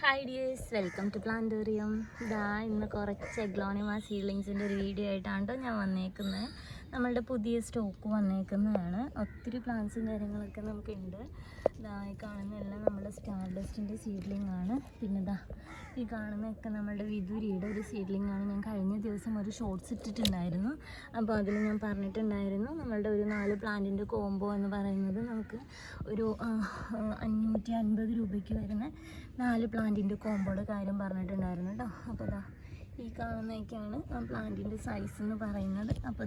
Hi dears, welcome to Plantorium. ഇന്ന് കുറച്ച് aglaonema സീഡ്ലിങ്സിൻ്റെ ഒരു വീഡിയോ ആയിട്ടാണ് ഞാൻ വന്നേക്കുന്നത്. നമ്മളുടെ പുതിയ സ്റ്റോക്ക് വന്നേക്കുന്നതാണ്. ഒത്തിരി പ്ലാന്റ്സും കാര്യങ്ങളൊക്കെ നമുക്കുണ്ട്. ഈ കാണുന്നതെല്ലാം നമ്മുടെ സ്റ്റാർഡസ്റ്റിൻ്റെ സീഡ്ലിംഗ് ആണ്. പിന്നെ ഈ കാണുന്നതൊക്കെ നമ്മളുടെ വിദുരിയുടെ ഒരു സീഡ്ലിംഗ് ആണ്. ഞാൻ കഴിഞ്ഞ ദിവസം ഒരു ഷോർട്സ് ഇട്ടിട്ടുണ്ടായിരുന്നു. അപ്പോൾ അതിൽ ഞാൻ പറഞ്ഞിട്ടുണ്ടായിരുന്നു നമ്മളുടെ ഒരു 4 പ്ലാന്റിൻ്റെ കോംബോ എന്ന് പറയുന്നത് നമുക്ക് ഒരു 550 രൂപയ്ക്ക് വരുന്ന 4 പ്ലാന്റിൻ്റെ കോംബോയുടെ കാര്യം പറഞ്ഞിട്ടുണ്ടായിരുന്നു കേട്ടോ. അപ്പോൾ ഈ കാണുന്നതൊക്കെയാണ് ആ പ്ലാന്റിൻ്റെ സൈസ് എന്ന് പറയുന്നത്. അപ്പോൾ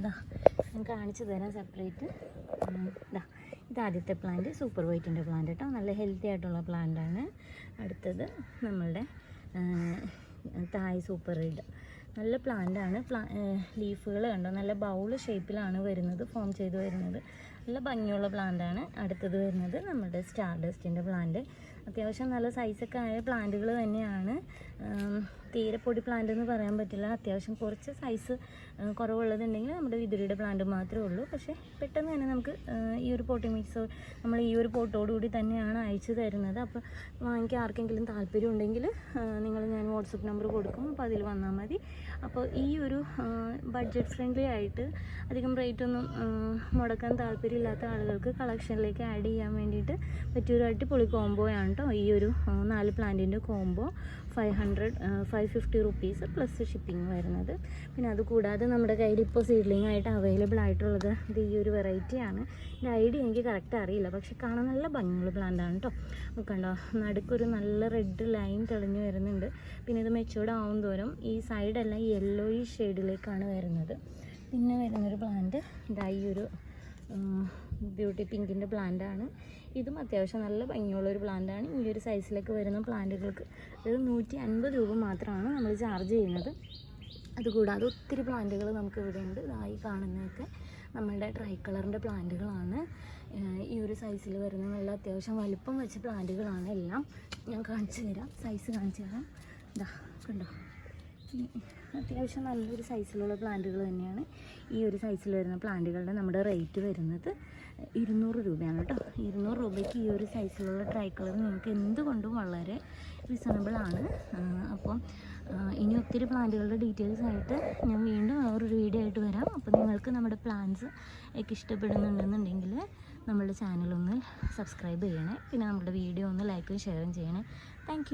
ഞാൻ കാണിച്ചു തരാം സെപ്പറേറ്റ്. ഇത് ആദ്യത്തെ പ്ലാന്റ് സൂപ്പർ വൈറ്റിൻ്റെ പ്ലാന്റ് കേട്ടോ. നല്ല ഹെൽത്തി ആയിട്ടുള്ള പ്ലാന്റാണ്. അടുത്തത് നമ്മളുടെ തായ് സൂപ്പർ റെഡ്, നല്ല പ്ലാന്റാണ്. ലീഫുകൾ കണ്ടോ, നല്ല ബൗൾ ഷേപ്പിലാണ് വരുന്നത്, ഫോം ചെയ്ത് വരുന്നത്. നല്ല ഭംഗിയുള്ള പ്ലാന്റാണ്. അടുത്തത് വരുന്നത് നമ്മുടെ സ്റ്റാർഡസ്റ്റിൻ്റെ പ്ലാന്റ്. അത്യാവശ്യം നല്ല സൈസൊക്കെ ആയ പ്ലാന്റുകൾ തന്നെയാണ്. തീരെ പൊടി പ്ലാന്റ് എന്ന് പറയാൻ പറ്റില്ല. അത്യാവശ്യം കുറച്ച് സൈസ് കുറവുള്ളതുണ്ടെങ്കിൽ നമ്മുടെ വിദുരിയുടെ പ്ലാന്റ് മാത്രമേ ഉള്ളൂ. പക്ഷേ പെട്ടെന്ന് തന്നെ നമുക്ക് ഈ ഒരു പോട്ടിംഗ് മിക്സ് നമ്മൾ ഈ ഒരു പോട്ടോടുകൂടി തന്നെയാണ് അയച്ചു തരുന്നത്. അപ്പോൾ വാങ്ങിക്കാൻ ആർക്കെങ്കിലും താല്പര്യം ഉണ്ടെങ്കിൽ ഞാൻ വാട്സപ്പ് നമ്പർ കൊടുക്കും. അപ്പോൾ അതിൽ വന്നാൽ മതി. അപ്പോൾ ഈ ഒരു ബഡ്ജറ്റ് ഫ്രണ്ട്ലി ആയിട്ട് അധികം റേറ്റ് ഒന്നും മുടക്കാൻ താല്പര്യമില്ലാത്ത ആളുകൾക്ക് കളക്ഷനിലേക്ക് ആഡ് ചെയ്യാൻ വേണ്ടിയിട്ട് പറ്റിയൊരു അടിപൊളി കോംബോയാണ് കേട്ടോ ഈ ഒരു 4 പ്ലാന്റിൻ്റെ കോംബോ. 550 റുപ്പീസ് പ്ലസ് ഷിപ്പിംഗ് വരുന്നത്. പിന്നെ അതുകൂടാതെ നമ്മുടെ കയ്യിൽ ഇപ്പോൾ സീഡ്ലിംഗ് ആയിട്ട് അവൈലബിൾ ആയിട്ടുള്ളത് ഇത് ഈ ഒരു വെറൈറ്റിയാണ്. ഇതിൻ്റെ ഐഡിയ എനിക്ക് കറക്റ്റ് അറിയില്ല, പക്ഷെ കാണാൻ നല്ല ഭംഗിയുള്ള പ്ലാന്റാണ് കേട്ടോ. കണ്ടോ, നടുക്കൊരു നല്ല റെഡ് ലൈൻ തെളിഞ്ഞ് വരുന്നുണ്ട്. പിന്നെ ഇത് മെച്ചൂർഡ് ആവും തോറും ഈ സൈഡെല്ലാം യെല്ലോയി ഷെയ്ഡിലേക്കാണ് വരുന്നത്. പിന്നെ വരുന്നൊരു പ്ലാന്റ് ഈ ഒരു ബ്യൂട്ടി പിങ്കിൻ്റെ പ്ലാന്റാണ്. ഇതും അത്യാവശ്യം നല്ല ഭംഗിയുള്ളൊരു പ്ലാന്റാണ്. ഈ ഒരു സൈസിലേക്ക് വരുന്ന പ്ലാന്റുകൾക്ക് ഒരു 150 രൂപ മാത്രമാണ് നമ്മൾ ചാർജ് ചെയ്യുന്നത്. അതുകൂടാതെ ഒത്തിരി പ്ലാന്റുകൾ നമുക്ക് ഇവിടെ ഉണ്ട്. ഈ കാണുന്നതൊക്കെ നമ്മളുടെ ട്രൈ കളറിൻ്റെ പ്ലാന്റുകളാണ്. ഈ ഒരു സൈസിൽ വരുന്ന നല്ല അത്യാവശ്യം വലിപ്പം വെച്ച പ്ലാന്റുകളാണ് എല്ലാം. ഞാൻ കാണിച്ചു തരാം, സൈസ് കാണിച്ചു തരാം. കണ്ടോ, അത്യാവശ്യം നല്ലൊരു സൈസിലുള്ള പ്ലാന്റുകൾ തന്നെയാണ്. ഈ ഒരു സൈസിൽ വരുന്ന പ്ലാന്റുകളുടെ നമ്മുടെ റേറ്റ് വരുന്നത് 200 രൂപയാണ് കേട്ടോ. 200 രൂപയ്ക്ക് ഈ ഒരു സൈസിലുള്ള ട്രൈ കളർ നിങ്ങൾക്ക് എന്തുകൊണ്ടും വളരെ റീസണബിൾ ആണ്. അപ്പോൾ ഇനി ഒത്തിരി പ്ലാന്റുകളുടെ ഡീറ്റെയിൽസ് ആയിട്ട് ഞാൻ വീണ്ടും വേറൊരു വീഡിയോ ആയിട്ട് വരാം. അപ്പോൾ നിങ്ങൾക്ക് നമ്മുടെ പ്ലാന്റ്സ് ഒക്കെ ഇഷ്ടപ്പെടുന്നുണ്ടെന്നുണ്ടെങ്കിൽ നമ്മുടെ ചാനലൊന്ന് സബ്സ്ക്രൈബ് ചെയ്യണേ. പിന്നെ നമ്മുടെ വീഡിയോ ഒന്ന് ലൈക്കും ഷെയറും ചെയ്യണേ. താങ്ക്